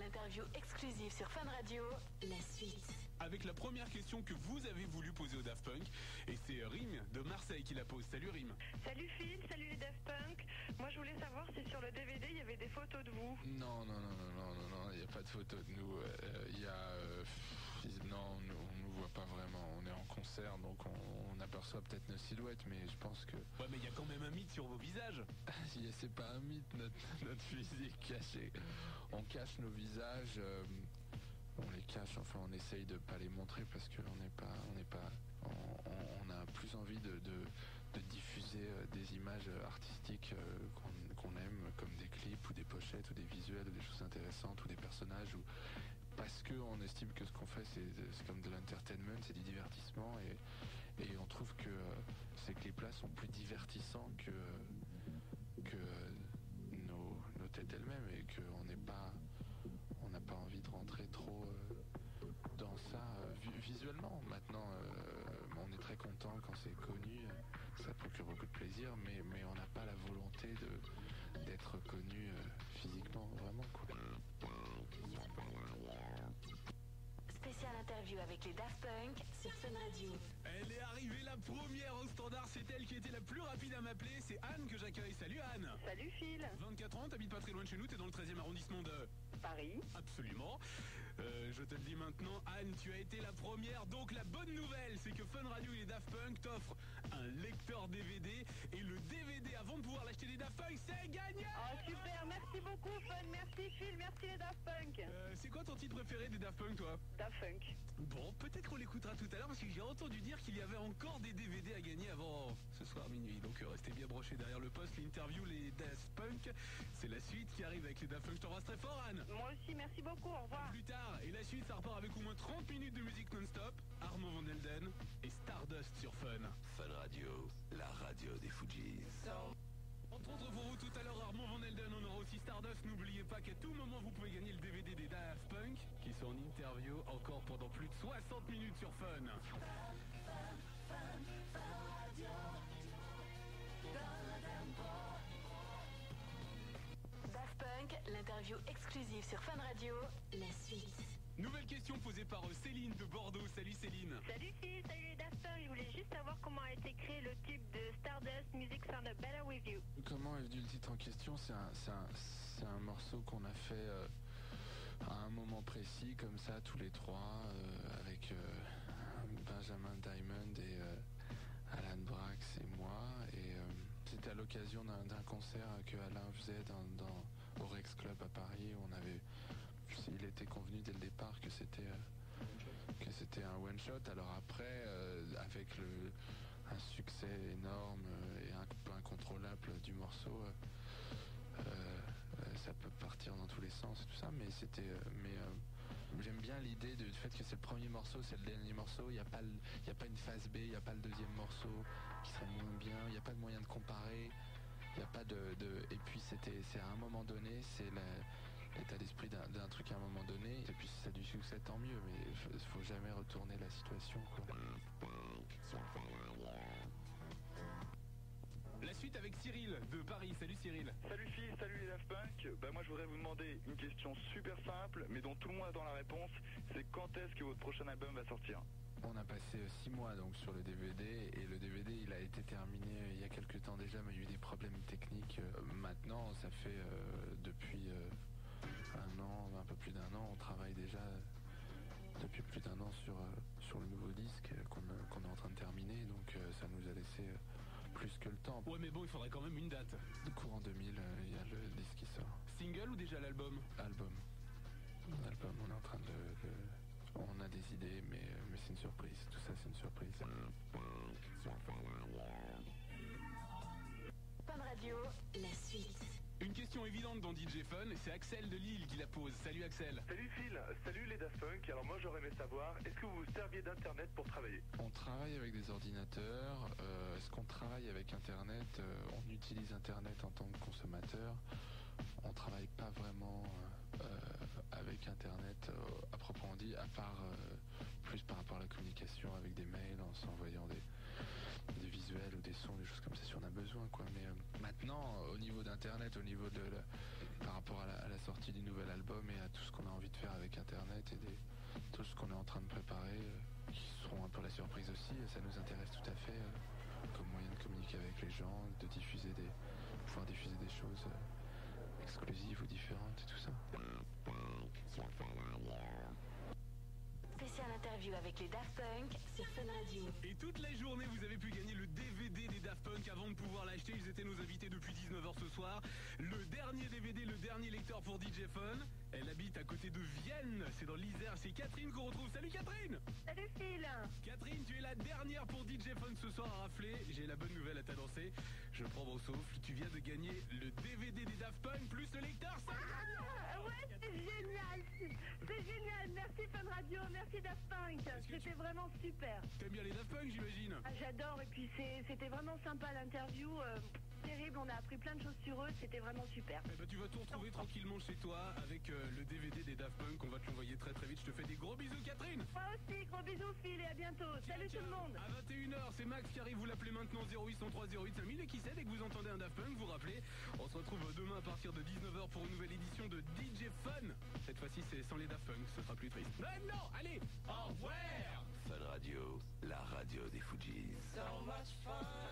l'interview exclusive sur Fun Radio, la suite. Avec la première question que vous avez voulu poser au Daft Punk, et c'est Rim de Marseille qui la pose. Salut Rim. Salut Phil, salut les Daft Punk. Moi je voulais savoir si sur le DVD il y avait des photos de vous. Non, il n'y a pas de photos de nous. Non, on ne nous voit pas vraiment. On est en concert, donc on aperçoit peut-être nos silhouettes, mais je pense que... Ouais, mais il y a quand même un mythe sur vos visages. C'est pas un mythe, notre physique cachée. On cache nos visages, on les cache, enfin on essaye de pas les montrer parce on a plus envie de diffuser des images artistiques qu'on aime, comme des clips ou des pochettes ou des visuels ou des choses intéressantes ou des personnages, ou parce qu'on estime que ce qu'on fait c'est comme de l'entertainment, c'est du divertissement, et on trouve que ces clips-là sont plus divertissants que nos têtes elles-mêmes, et qu'on n'a pas envie de rentrer trop dans ça visuellement. Maintenant, on est très content quand c'est connu, ça procure beaucoup de plaisir, mais on n'a pas la volonté d'être connu physiquement, vraiment, quoi. Spéciale interview avec les Daft Punk sur Fun Radio. Elle est arrivée la première au standard, c'est elle qui était la plus rapide à m'appeler, c'est Anne que j'accueille. Salut Anne. Salut Phil. 24 ans, t'habites pas très loin de chez nous, t'es dans le 13e arrondissement de... Paris. Absolument. Je te le dis maintenant, Anne, tu as été la première. Donc la bonne nouvelle, c'est que Fun Radio et les Daft Punk t'offrent un lecteur DVD. Et le DVD, avant de pouvoir l'acheter des Daft Punk, c'est gagné. Oh super, merci beaucoup Fun, merci Phil, merci les Daft Punk. C'est quoi ton titre préféré des Daft Punk, toi? Daft Punk. Bon, peut-être qu'on l'écoutera tout à l'heure, parce que j'ai entendu dire qu'il y avait encore des DVD à gagner avant ce soir minuit. Donc restez bien brochés derrière le poste, l'interview, les Daft Punk. C'est la suite qui arrive avec les Daft Punk. Je t'embrasse très fort, Anne. Moi aussi, merci beaucoup, au revoir. Plus tard, et la suite, ça repart avec au moins 30 minutes de musique non-stop. Armand Van Helden et Stardust sur Fun. Fun Radio, la radio des Fujis. Entre autres pour vous tout à l'heure, Armand Van Helden, on aura aussi Stardust. N'oubliez pas qu'à tout moment vous pouvez gagner le DVD des Daft Punk, qui sont en interview encore pendant plus de 60 minutes sur Fun. Daft Punk, l'interview exclusive sur Fun Radio, la suite. Nouvelle question posée par Céline de Bordeaux. Salut Céline. Salut Phil, salut les Daft Punk. Je voulais juste savoir comment a été créé le tube de Stardust, Music Sound Better With You. Comment est venu le titre en question? C'est un morceau qu'on a fait à un moment précis, comme ça, tous les trois, avec Benjamin Diamond et Alan Brax et moi. Et c'était à l'occasion d'un concert que Alain faisait au Rex Club à Paris, où il était convenu dès le départ que c'était un one shot. Alors après, avec un succès énorme et un peu incontrôlable du morceau, ça peut partir dans tous les sens et tout ça, mais j'aime bien l'idée du fait que c'est le premier morceau, c'est le dernier morceau. Il n'y a pas une phase B, il n'y a pas le deuxième morceau qui serait moins bien, il n'y a pas de moyen de comparer, il n'y a pas et puis c'est à un moment donné, c'est l'état d'esprit d'un truc à un moment donné, et puis si ça a du succès, tant mieux, mais il faut jamais retourner la situation, quoi. La suite avec Cyril de Paris. Salut Cyril. Salut Phil, salut les Daft Punk. Moi je voudrais vous demander une question super simple, mais dont tout le monde attend la réponse. C'est quand est-ce que votre prochain album va sortir? On a passé 6 mois donc sur le DVD, et le DVD il a été terminé il y a quelques temps déjà, mais il y a eu des problèmes techniques. Maintenant ça fait depuis un an, un peu plus d'un an, on travaille déjà depuis plus d'un an sur le nouveau disque qu'on est en train de terminer, donc ça nous a laissé plus que le temps. Ouais, mais bon, il faudrait quand même une date. Courant 2000, il y a le disque qui sort. Single ou déjà l'album? Album, on est en train on a des idées, mais c'est une surprise, tout ça c'est une surprise. Fun Radio, la suite. Une question évidente dans DJ Fun, c'est Axel de Lille qui la pose. Salut Axel. Salut Phil, salut les Daft Punk. Alors moi j'aurais aimé savoir, est-ce que vous vous serviez d'internet pour travailler? On travaille avec des ordinateurs. Est-ce qu'on travaille avec internet? On utilise internet en tant que consommateur. On travaille pas vraiment avec internet à proprement dit, à part plus par rapport à la communication avec des mails, en s'envoyant des visuels ou des sons, des choses comme ça si on a besoin, quoi. Mais maintenant, au niveau d'internet, par rapport à la sortie du nouvel album et à tout ce qu'on a envie présenter tout ce qu'on est en train de préparer, qui seront un peu la surprise aussi. Et ça nous intéresse tout à fait comme moyen de communiquer avec les gens, de pouvoir diffuser des choses exclusives ou différentes et tout ça. Spécial interview avec les Daft Punk sur Fun Radio. Et toute la journée, vous avez pu gagner le DVD des Daft Punk avant de pouvoir l'acheter. Ils étaient nos invités depuis 19h ce soir. Le dernier DVD, le dernier lecteur pour DJ Fun. Elle habite à côté de Vienne, c'est dans l'Isère. C'est Catherine qu'on retrouve. Salut Catherine! Salut Phil. Catherine, tu es la dernière pour DJ Fun ce soir à rafler. J'ai la bonne nouvelle à t'annoncer. Je prends mon souffle. Tu viens de gagner le DVD des Daft Punk plus le lecteur. Ouais, c'est génial. C'est génial. Merci Fun Radio, merci Daft Punk. C'était vraiment super. T'aimes bien les Daft Punk, j'imagine? J'adore et puis c'était vraiment sympa l'interview. Terrible, on a appris plein de choses sur eux, c'était vraiment super. Eh ben, tu vas tout retrouver tranquillement chez toi avec le DVD des Daft Punk. On va te l'envoyer très très vite. Je te fais des gros bisous Catherine. Moi aussi, gros bisous Phil et à bientôt. Salut tout le monde. À 21h, c'est Max qui arrive, vous l'appelez maintenant 0803 08 5000 et qui sait, dès que vous entendez un Daft Punk, vous rappelez. On se retrouve demain à partir de 19h pour une nouvelle édition de DJ Fun. Cette fois-ci c'est sans les Daft Punk, ce sera plus triste. Non, allez, au revoir. Fun Radio, la radio des Fujis. So much fun.